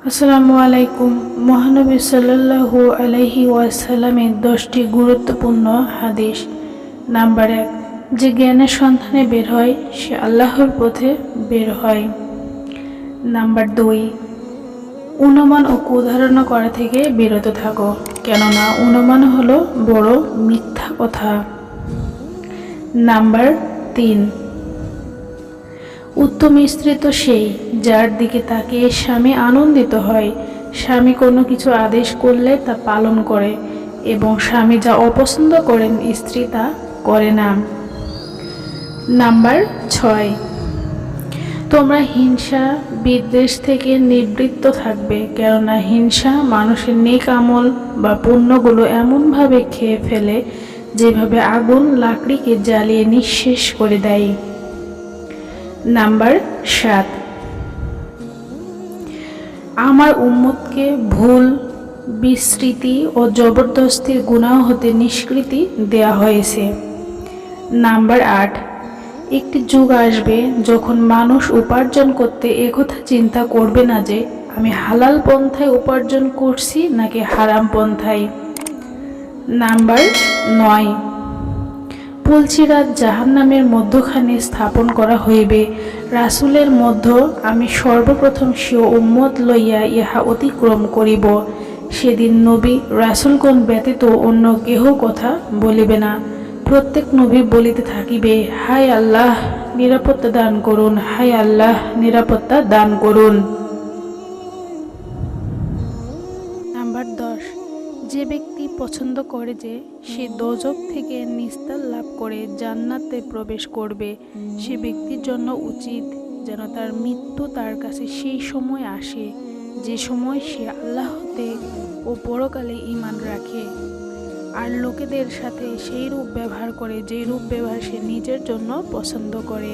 আসসালামু আলাইকুম। মহানবী সাল্লাল্লাহু আলাইহি ওয়াসাল্লামের 10টি গুরুত্বপূর্ণ হাদিস। নাম্বার 1, যে জ্ঞানের সন্ধানে বের হয় সে আল্লাহর পথে বের হয়। নাম্বার 2, অনুমান ও কুধারণা করা থেকে বিরত থাকো, কেননা অনুমান হলো বড় মিথ্যা কথা। নাম্বার 3, উত্তম স্ত্রী তো সেই যার দিকে তাকিয়ে স্বামী আনন্দিত হয়, স্বামী কোনো কিছু আদেশ করলে তা পালন করে এবং স্বামী যা অপছন্দ করেন স্ত্রী তা করে না। নাম্বার 6, তোমরা হিংসা বিদ্বেষ থেকে নিবৃত্ত থাকবে, কেননা হিংসা মানুষের নেক আমল বা পুণ্যগুলো এমনভাবে খেয়ে ফেলে যেভাবে আগুন লাকড়িকে জ্বালিয়ে নিঃশেষ করে দেয়। নাম্বার 7, আমার উম্মতকে ভুল, বিস্মৃতি ও জবরদস্তির গুনাহ হতে নিষ্কৃতি দেয়া হয়েছে। নাম্বার 8, একটি যুগ আসবে যখন মানুষ উপার্জন করতে একথা চিন্তা করবে না যে আমি হালাল পন্থায় উপার্জন করছি নাকি হারাম পন্থায়। নাম্বার 9, পুলসিরাত জাহান্নামের মধ্যখানে স্থাপন করা হইবে, রাসূলের মধ্য আমি সর্বপ্রথম স্বীয় উম্মত লইয়া ইহা অতিক্রম করিব। সেদিন নবী রাসূলগণ ব্যতীত অন্য কেহ কথা বলিবে না। প্রত্যেক নবী বলিতে থাকিবে, হায় আল্লাহ নিরাপত্তা দান করুন, হায় আল্লাহ নিরাপত্তা দান করুন। নাম্বার 10, যে ব্যক্তি পছন্দ করে যে সে দোজখ থেকে নিস্তার লাভ করে জান্নাতে প্রবেশ করবে, সে ব্যক্তির জন্য উচিত যেন তার মৃত্যু তার কাছে সেই সময় আসে যে সময় সে আল্লাহতে ও পরকালে ঈমান রাখে, আর লোকেদের সাথে সেই রূপ ব্যবহার করে যে রূপ ব্যবহার সে নিজের জন্য পছন্দ করে।